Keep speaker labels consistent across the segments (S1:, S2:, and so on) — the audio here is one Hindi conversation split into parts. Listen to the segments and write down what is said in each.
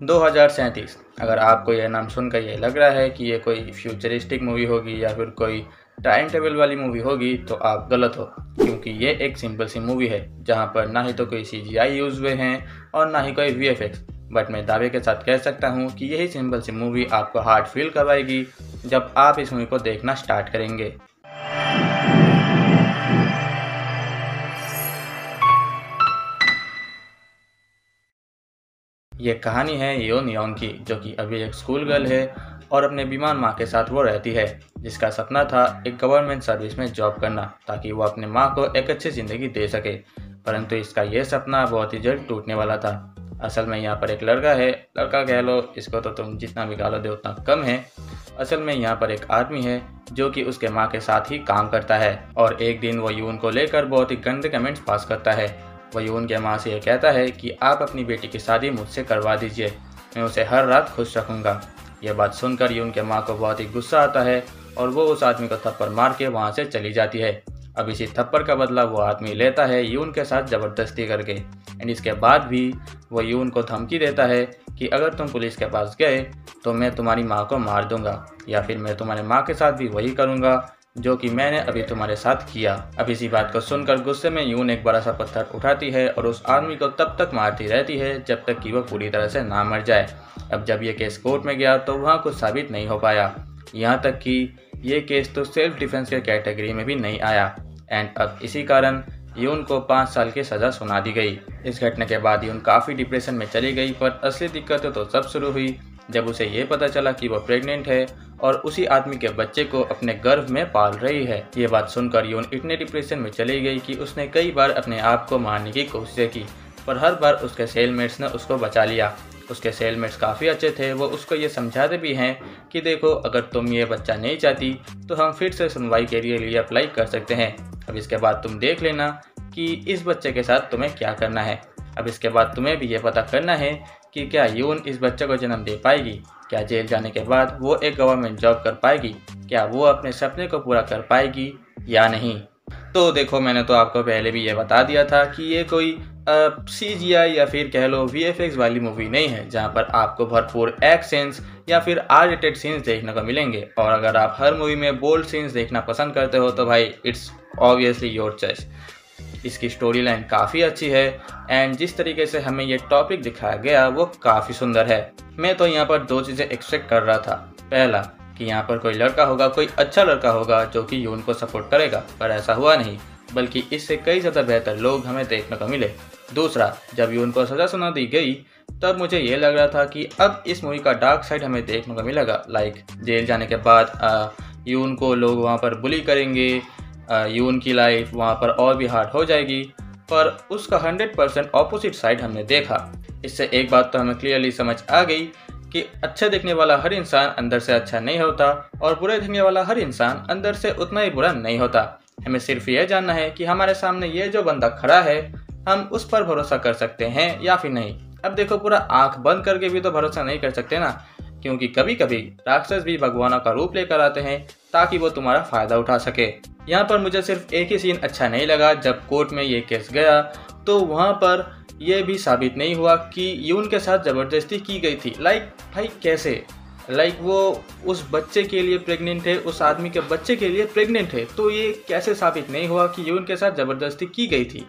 S1: 2037। अगर आपको यह नाम सुनकर ये लग रहा है कि ये कोई फ्यूचरिस्टिक मूवी होगी या फिर कोई टाइम टेबल वाली मूवी होगी तो आप गलत हो, क्योंकि ये एक सिंपल सी मूवी है जहाँ पर ना ही तो कोई CGI यूज़ हुए हैं और ना ही कोई VFX। बट मैं दावे के साथ कह सकता हूँ कि यही सिंपल सी मूवी आपको हार्ट फील करवाएगी जब आप इस मूवी को देखना स्टार्ट करेंगे। ये कहानी है योन योंग की, जो कि अभी एक स्कूल गर्ल है और अपने बीमार माँ के साथ वो रहती है, जिसका सपना था एक गवर्नमेंट सर्विस में जॉब करना ताकि वो अपने माँ को एक अच्छी ज़िंदगी दे सके। परंतु इसका ये सपना बहुत ही जल्द टूटने वाला था। असल में यहाँ पर एक लड़का है, लड़का कह लो, इसको तो तुम जितना भी गालो दे उतना कम है। असल में यहाँ पर एक आदमी है जो कि उसके माँ के साथ ही काम करता है और एक दिन वो यून को लेकर बहुत ही गंदे कमेंट्स पास करता है। वो यून के माँ से ये कहता है कि आप अपनी बेटी की शादी मुझसे करवा दीजिए, मैं उसे हर रात खुश रखूँगा। यह बात सुनकर यून के माँ को बहुत ही गुस्सा आता है और वो उस आदमी को थप्पड़ मार के वहाँ से चली जाती है। अब इसी थप्पड़ का बदला वो आदमी लेता है यून के साथ ज़बरदस्ती करके। एंड इसके बाद भी वो यून को धमकी देता है कि अगर तुम पुलिस के पास गए तो मैं तुम्हारी माँ को मार दूंगा, या फिर मैं तुम्हारे माँ के साथ भी वही करूँगा जो कि मैंने अभी तुम्हारे साथ किया। अब इसी बात को सुनकर गुस्से में यून एक बड़ा सा पत्थर उठाती है और उस आदमी को तब तक मारती रहती है जब तक कि वह पूरी तरह से ना मर जाए। अब जब ये केस कोर्ट में गया तो वहाँ कुछ साबित नहीं हो पाया, यहाँ तक कि ये केस तो सेल्फ डिफेंस के कैटेगरी में भी नहीं आया। एंड अब इसी कारण यून को 5 साल की सज़ा सुना दी गई। इस घटना के बाद यून काफ़ी डिप्रेशन में चली गई, पर असली दिक्कतें तो तब शुरू हुई जब उसे ये पता चला कि वो प्रेग्नेंट है और उसी आदमी के बच्चे को अपने गर्भ में पाल रही है। ये बात सुनकर यून इतने डिप्रेशन में चली गई कि उसने कई बार अपने आप को मारने की कोशिश की, पर हर बार उसके सेलमेट्स ने उसको बचा लिया। उसके सेलमेट्स काफ़ी अच्छे थे, वो उसको ये समझाते भी हैं कि देखो, अगर तुम ये बच्चा नहीं चाहती तो हम फिर से सुनवाई के लिए अप्लाई कर सकते हैं। अब इसके बाद तुम देख लेना कि इस बच्चे के साथ तुम्हें क्या करना है। अब इसके बाद तुम्हें भी ये पता करना है कि क्या यून इस बच्चे को जन्म दे पाएगी, क्या जेल जाने के बाद वो एक गवर्नमेंट जॉब कर पाएगी, क्या वो अपने सपने को पूरा कर पाएगी या नहीं। तो देखो, मैंने तो आपको पहले भी ये बता दिया था कि ये कोई CGI या फिर कह लो VFX वाली मूवी नहीं है जहाँ पर आपको भरपूर एक्शंस या फिर R-रेटेड सीन्स देखने को मिलेंगे। और अगर आप हर मूवी में बोल्ड सीन्स देखना पसंद करते हो तो भाई इट्स ऑब्वियसली योर चॉइस। इसकी स्टोरी लाइन काफ़ी अच्छी है एंड जिस तरीके से हमें ये टॉपिक दिखाया गया वो काफ़ी सुंदर है। मैं तो यहाँ पर 2 चीज़ें एक्सपेक्ट कर रहा था। पहला कि यहाँ पर कोई लड़का होगा, कोई अच्छा लड़का होगा जो कि यून को सपोर्ट करेगा, पर ऐसा हुआ नहीं, बल्कि इससे कई ज़्यादा बेहतर लोग हमें देखने को मिले। दूसरा, जब यून को सज़ा सुना दी गई तब मुझे ये लग रहा था कि अब इस मूवी का डार्क साइड हमें देखने को मिलेगा। लाइक जेल जाने के बाद यून को लोग वहाँ पर बुली करेंगे, यून की लाइफ वहाँ पर और भी हार्ड हो जाएगी, पर उसका 100% ऑपोजिट साइड हमने देखा। इससे एक बात तो हमें क्लियरली समझ आ गई कि अच्छा दिखने वाला हर इंसान अंदर से अच्छा नहीं होता और बुरा दिखने वाला हर इंसान अंदर से उतना ही बुरा नहीं होता। हमें सिर्फ यह जानना है कि हमारे सामने ये जो बंदा खड़ा है, हम उस पर भरोसा कर सकते हैं या फिर नहीं। अब देखो, पूरा आंख बंद करके भी तो भरोसा नहीं कर सकते ना, क्योंकि कभी कभी राक्षस भी भगवानों का रूप लेकर आते हैं ताकि वो तुम्हारा फ़ायदा उठा सके। यहाँ पर मुझे सिर्फ एक ही सीन अच्छा नहीं लगा, जब कोर्ट में ये केस गया तो वहाँ पर यह भी साबित नहीं हुआ कि यून के साथ ज़बरदस्ती की गई थी। लाइक भाई कैसे, लाइक वो उस बच्चे के लिए प्रेग्नेंट है, उस आदमी के बच्चे के लिए प्रेग्नेंट है, तो ये कैसे साबित नहीं हुआ कि यून के साथ ज़बरदस्ती की गई थी।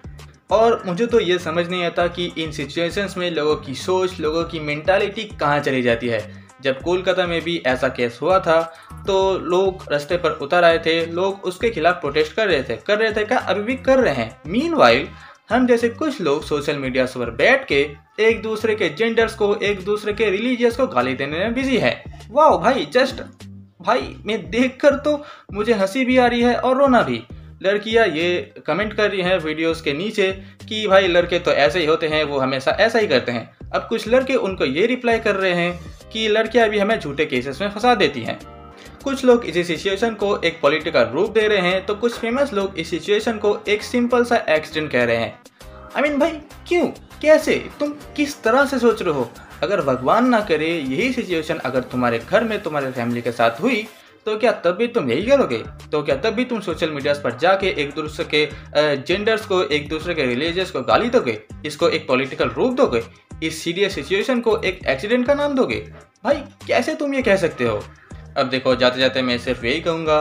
S1: और मुझे तो ये समझ नहीं आता कि इन सिचुएशंस में लोगों की सोच, लोगों की मेंटालिटी कहाँ चली जाती है। जब कोलकाता में भी ऐसा केस हुआ था तो लोग रास्ते पर उतर आए थे, लोग उसके खिलाफ प्रोटेस्ट कर रहे थे क्या अभी भी कर रहे हैं। मीनवाइल हम जैसे कुछ लोग सोशल मीडिया पर बैठ के एक दूसरे के जेंडर्स को, एक दूसरे के रिलीजियस को गाली देने में बिजी है। वाह भाई, जस्ट भाई मैं देखकर तो मुझे हंसी भी आ रही है और रोना भी। लड़कियां ये कमेंट कर रही हैं वीडियोस के नीचे कि भाई लड़के तो ऐसे ही होते हैं, वो हमेशा ऐसा ही करते हैं। अब कुछ लड़के उनको ये रिप्लाई कर रहे हैं कि लड़कियां भी हमें झूठे केसेस में फंसा देती हैं। कुछ लोग इस सिचुएशन को एक पॉलिटिकल रूप दे रहे हैं, तो कुछ फेमस लोग इस सिचुएशन को एक सिंपल सा एक्सीडेंट कह रहे हैं। आई मीन भाई क्यों, कैसे, तुम किस तरह से सोच रहे हो? अगर भगवान ना करे यही सिचुएशन अगर तुम्हारे घर में तुम्हारे फैमिली के साथ हुई तो क्या तब भी तुम यही करोगे? तो क्या तब भी तुम सोशल मीडिया पर जाके एक दूसरे के जेंडर्स को, एक दूसरे के रिलीजियस को गाली दोगे? इसको एक पॉलिटिकल रूप दोगे? इस सीरियस सिचुएशन को एक एक्सीडेंट का नाम दोगे? भाई कैसे तुम ये कह सकते हो? अब देखो, जाते जाते मैं सिर्फ यही कहूँगा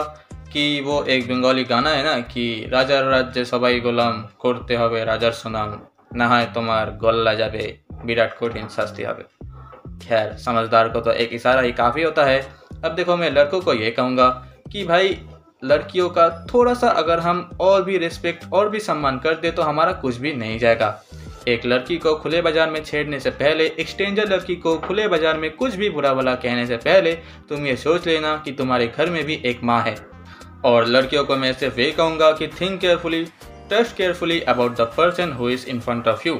S1: कि वो एक बंगाली गाना है ना कि রাজার রাজ্যে সবাই গোলাম করতে হবে রাজার সুনাम, না হয় তোমাर গল্লা যাবে বিরাট কঠিন শাস্তি হবে। खैर, समझदार को तो एक इशारा ही काफ़ी होता है। अब देखो, मैं लड़कों को ये कहूँगा कि भाई लड़कियों का थोड़ा सा अगर हम और भी रिस्पेक्ट और भी सम्मान कर दे तो हमारा कुछ भी नहीं जाएगा। एक लड़की को खुले बाजार में छेड़ने से पहले, एक स्ट्रेंजर लड़की को खुले बाजार में कुछ भी बुरा भला कहने से पहले तुम ये सोच लेना कि तुम्हारे घर में भी एक माँ है। और लड़कियों को मैं सिर्फ ये कहूँगा कि think carefully, trust carefully about the person who is in front of you.